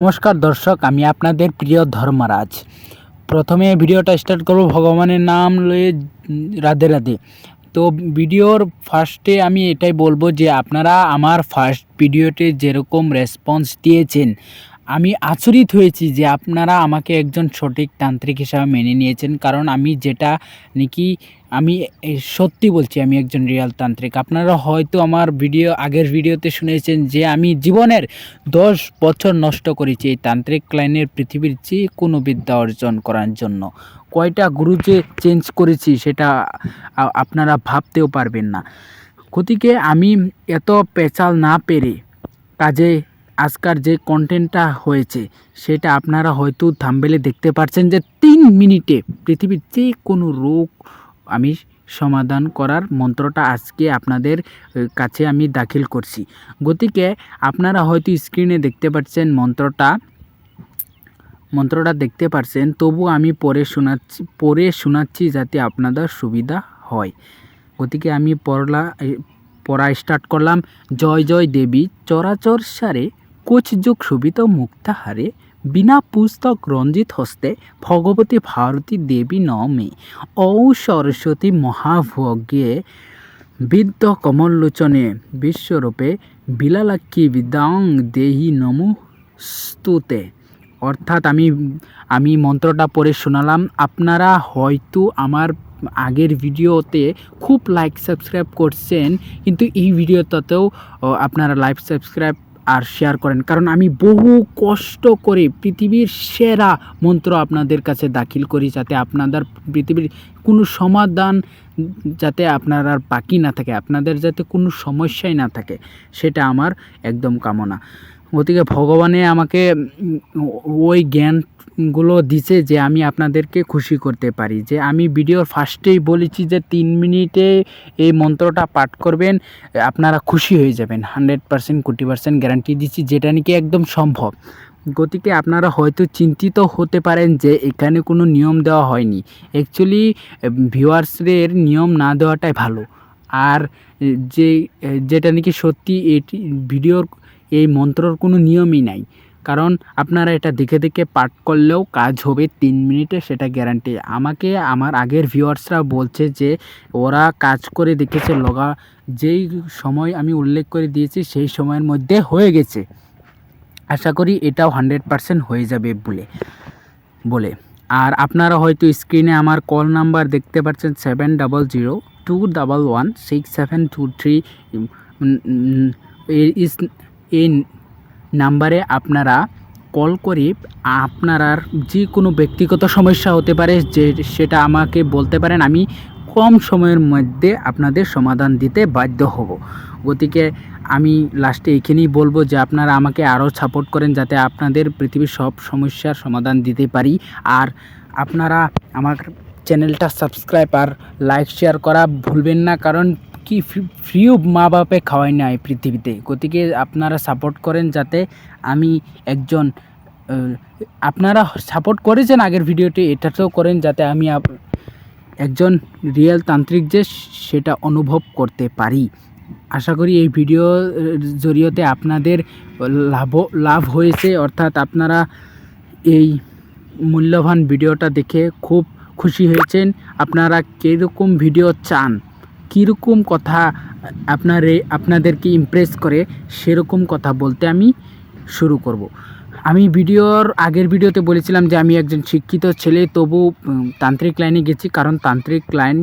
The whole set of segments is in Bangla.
নমস্কার দর্শক, আমি আপনাদের প্রিয় ধর্মরাজ। প্রথমে ভিডিওটা স্টার্ট করব ভগবানের নাম লয়ে রাধে রাধে। তো ভিডিওর ফার্স্টে আমি এটাই বলবো যে আপনারা আমার ফার্স্ট ভিডিওতে যেরকম রেসপন্স দিয়েছেন, আমি আচরিত হয়েছি যে আপনারা আমাকে একজন সঠিক তান্ত্রিক হিসাবে মেনে নিয়েছেন। কারণ আমি যেটা নাকি আমি সত্যি বলছি, আমি একজন রিয়েল তান্ত্রিক। আপনারা হয়তো আমার আগের ভিডিওতে শুনেছেন যে আমি জীবনের 10 বছর নষ্ট করেছি এই তান্ত্রিক লাইনের পৃথিবীর যে কোনো বিদ্যা অর্জন করার জন্য। কয়টা গুরু যে চেঞ্জ করেছি সেটা আপনারা ভাবতেও পারবেন না। গতিকে আমি এত পেঁচাল না পেরে কাজে আজকার যে কন্টেন্টটা হয়েছে সেটা আপনারা হয়তো থাম্বনেলে দেখতে পাচ্ছেন যে 3 মিনিটে পৃথিবীর যে কোনো রোগ আমি সমাধান করার মন্ত্রটা আজকে আপনাদের কাছে আমি দাখিল করছি। গতিকে আপনারা হয়তো স্ক্রিনে দেখতে পাচ্ছেন মন্ত্রটা দেখতে পাচ্ছেন, তবু আমি পড়ে শোনাচ্ছি যাতে আপনাদের সুবিধা হয়। গতিকে আমি পড়া স্টার্ট করলাম। জয় জয় দেবী চরাচর সারে কোচযুগ শোভিত মুক্তাহারে বিনা পুস্তক রঞ্জিত হস্তে ভগবতী ভারতী দেবী নমে ঔ সরস্বতী মহাভোগে বিদ্য কমললোচনে বিশ্বরূপে বিলালাক্ষী বিদ্যাং দেহি নমস্তুতে। অর্থাৎ আমি মন্ত্রটা পড়ে শোনালাম। আপনারা হয়তো আমার আগের ভিডিওতে খুব লাইক সাবস্ক্রাইব করছেন, কিন্তু এই ভিডিওটাতেও আপনারা লাইক সাবস্ক্রাইব আর শেয়ার করেন, কারণ আমি বহু কষ্ট করে পৃথিবীর সেরা মন্ত্র আপনাদের কাছে দাখিল করি, যাতে আপনাদের পৃথিবীর কোনো সমাধান যাতে আপনার আর বাকি না থাকে, আপনাদের যাতে কোনো সমস্যাই না থাকে, সেটা আমার একদম কামনা। গতিকে ভগবানে আমাকে ওই জ্ঞানগুলো দিছে যে আমি আপনাদেরকে খুশি করতে পারি। যে আমি ভিডিওর ফার্স্টেই বলেছি যে 3 মিনিটে এই মন্ত্রটা পাঠ করবেন, আপনারা খুশি হয়ে যাবেন। 100% কোটি % গ্যারান্টি দিচ্ছি, যেটা নাকি একদম সম্ভব। গতিকে আপনারা হয়তো চিন্তিত হতে পারেন যে এখানে কোনো নিয়ম দেওয়া হয়নি। অ্যাকচুয়ালি ভিউয়ার্সদের নিয়ম না দেওয়াটাই ভালো। আর যেটা নাকি সত্যি, এটি ভিডিওর এই মন্ত্রর কোনো নিয়মই নাই, কারণ আপনারা এটা দেখে দেখে পাঠ করলেও কাজ হবে 3 মিনিটে, সেটা গ্যারান্টি। আমাকে আমার আগের ভিউয়ার্সরা বলছে যে ওরা কাজ করে দেখেছে, যেই সময় আমি উল্লেখ করে দিয়েছি সেই সময়ের মধ্যে হয়ে গেছে। আশা করি এটাও 100% হয়ে যাবে বলে। আর আপনারা হয়তো স্ক্রিনে আমার কল নাম্বার দেখতে পাচ্ছেন 7002116723। এই নাম্বারে আপনারা কল করে আপনার যে কোনো ব্যক্তিগত সমস্যা হতে পারে, সেটা আমাকে বলতে পারেন। আমি কম সময়ের মধ্যে আপনাদের সমাধান দিতে বাধ্য হব। গতিকে আমি লাস্টে এখানেই বলবো যে আপনারা আমাকে আরও সাপোর্ট করেন, যাতে আপনাদের পৃথিবীর সব সমস্যার সমাধান দিতে পারি। আর আপনারা আমার চ্যানেলটা সাবস্ক্রাইব আর লাইক শেয়ার করা ভুলবেন না, কারণ কি ফ্রিও মা বাপে খাওয়াই না এই পৃথিবীতে। গতিকে আপনারা সাপোর্ট করেন, যাতে আমি একজন আপনারা সাপোর্ট করেছেন আগের ভিডিওটি, এটাতেও করেন, যাতে আমি একজন রিয়েল তান্ত্রিক যে সেটা অনুভব করতে পারি। আশা করি এই ভিডিও জরিয়তে আপনাদের লাভ হয়েছে, অর্থাৎ আপনারা এই মূল্যবান ভিডিওটা দেখে খুব খুশি হয়েছেন। আপনারা কীরকম ভিডিও চান, কীরকম কথা আপনাদেরকে ইমপ্রেস করে, সেরকম কথা বলতে আমি শুরু করব। আমি আগের ভিডিওতে বলেছিলাম যে আমি একজন শিক্ষিত ছেলে, তবু তান্ত্রিক লাইনে গেছি, কারণ তান্ত্রিক লাইন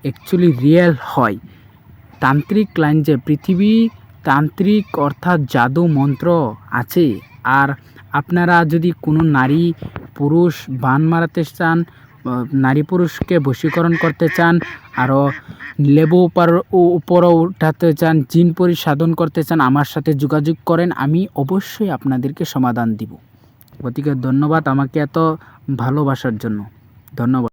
অ্যাকচুয়ালি রিয়েল হয়। তান্ত্রিক লাইন যে তান্ত্রিক অর্থাৎ জাদু মন্ত্র আছে। আর আপনারা যদি কোনো নারী পুরুষ বান মারাতে চান, নারী পুরুষকে বশীকরণ করতে চান, আরও লেবু উপরও উঠাতে চান, জিন পরি সাধন করতে চান, আমার সাথে যোগাযোগ করেন, আমি অবশ্যই আপনাদেরকে সমাধান দিব। গতিকে ধন্যবাদ আমাকে এত ভালোবাসার জন্য। ধন্যবাদ।